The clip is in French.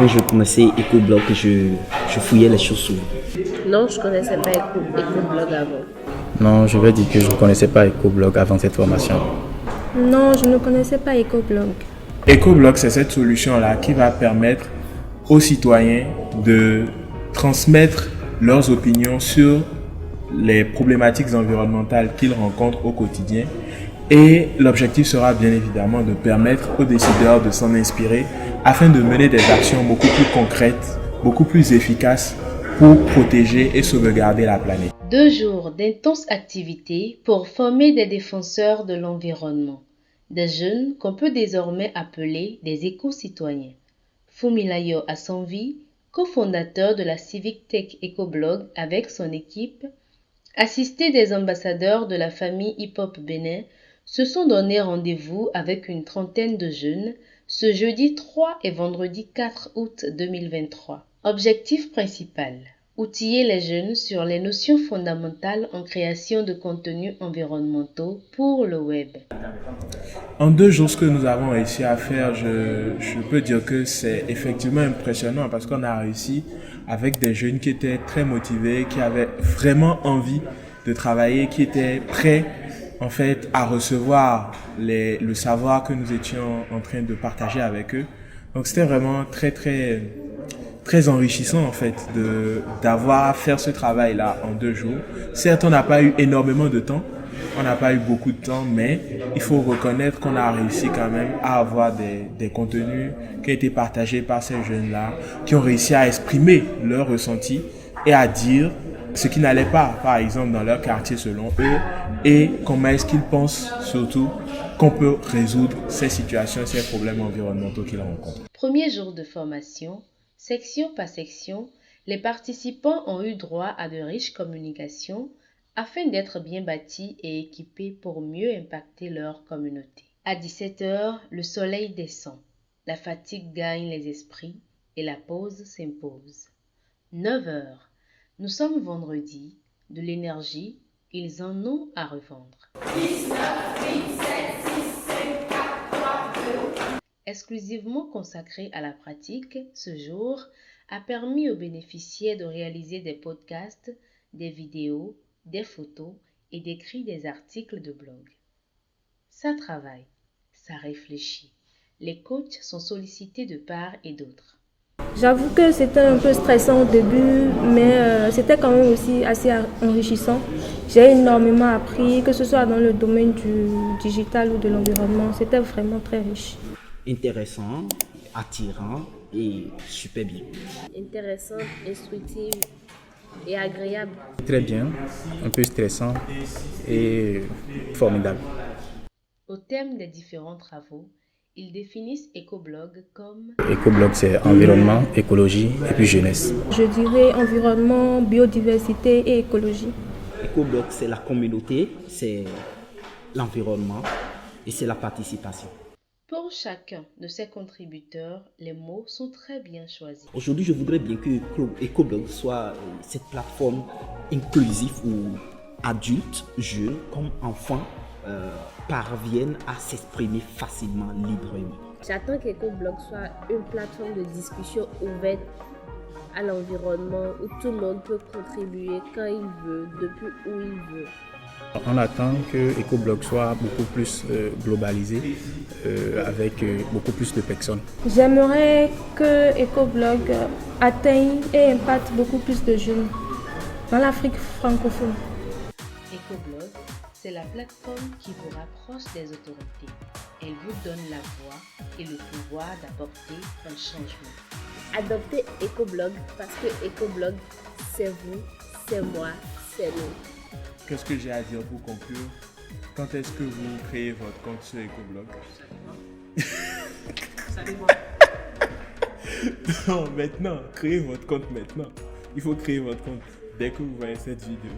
Avant, je connaissais EcoBlog, je fouillais les choses souvent. Non, je ne connaissais pas EcoBlog avant. Non, je vais dire que je ne connaissais pas EcoBlog avant cette formation. Non, je ne connaissais pas EcoBlog. EcoBlog, c'est cette solution-là qui va permettre aux citoyens de transmettre leurs opinions sur les problématiques environnementales qu'ils rencontrent au quotidien. Et l'objectif sera bien évidemment de permettre aux décideurs de s'en inspirer afin de mener des actions beaucoup plus concrètes, beaucoup plus efficaces pour protéger et sauvegarder la planète. 2 jours d'intenses activités pour former des défenseurs de l'environnement, des jeunes qu'on peut désormais appeler des éco-citoyens. Fumilayo Assanvi, cofondateur de la Civic Tech EcoBlog avec son équipe, assisté des ambassadeurs de la famille Hip Hop Bénin, se sont donné rendez-vous avec une trentaine de jeunes ce jeudi 3 et vendredi 4 août 2023. Objectif principal: outiller les jeunes sur les notions fondamentales en création de contenus environnementaux pour le web. En 2 jours, ce que nous avons réussi à faire, je peux dire que c'est effectivement impressionnant parce qu'on a réussi avec des jeunes qui étaient très motivés, qui avaient vraiment envie de travailler, qui étaient prêts en fait à recevoir le savoir que nous étions en train de partager avec eux. Donc c'était vraiment très enrichissant en fait d'avoir à faire ce travail-là en 2 jours. Certes, on n'a pas eu énormément de temps, on n'a pas eu beaucoup de temps, mais il faut reconnaître qu'on a réussi quand même à avoir des contenus qui ont été partagés par ces jeunes-là, qui ont réussi à exprimer leurs ressentis et à dire ce qui n'allait pas, par exemple, dans leur quartier selon eux, et comment est-ce qu'ils pensent surtout qu'on peut résoudre ces situations, ces problèmes environnementaux qu'ils rencontrent. Premier jour de formation, section par section, les participants ont eu droit à de riches communications afin d'être bien bâtis et équipés pour mieux impacter leur communauté. À 17h, le soleil descend, la fatigue gagne les esprits et la pause s'impose. 9h, nous sommes vendredi, de l'énergie, ils en ont à revendre. 10, 9, 8, 7, 6, 5, 4, 3, 2. Exclusivement consacré à la pratique, ce jour a permis aux bénéficiaires de réaliser des podcasts, des vidéos, des photos et d'écrire des articles de blog. Ça travaille, ça réfléchit. Les coachs sont sollicités de part et d'autre. J'avoue que c'était un peu stressant au début, mais c'était quand même aussi assez enrichissant. J'ai énormément appris, que ce soit dans le domaine du digital ou de l'environnement. C'était vraiment très riche. Intéressant, attirant et super bien. Intéressant, instructif et agréable. Très bien, un peu stressant et formidable. Au thème des différents travaux, ils définissent EcoBlog comme EcoBlog, c'est environnement, écologie et puis jeunesse. Je dirais environnement, biodiversité et écologie. EcoBlog, c'est la communauté, c'est l'environnement et c'est la participation. Pour chacun de ces contributeurs, les mots sont très bien choisis. Aujourd'hui, je voudrais bien que EcoBlog soit cette plateforme inclusive où adultes, jeunes comme enfants parviennent à s'exprimer facilement, librement. J'attends qu'EcoBlog soit une plateforme de discussion ouverte à l'environnement où tout le monde peut contribuer quand il veut, depuis où il veut. On attend que EcoBlog soit beaucoup plus globalisé avec beaucoup plus de personnes. J'aimerais que EcoBlog atteigne et impacte beaucoup plus de jeunes dans l'Afrique francophone. EcoBlog, c'est la plateforme qui vous rapproche des autorités. Elle vous donne la voix et le pouvoir d'apporter un changement. Adoptez EcoBlog parce que EcoBlog, c'est vous, c'est moi, c'est nous. Qu'est-ce que j'ai à dire pour conclure? Quand est-ce que vous créez votre compte sur EcoBlog? Ça dépend. Non, maintenant. Créez votre compte maintenant. Il faut créer votre compte dès que vous voyez cette vidéo.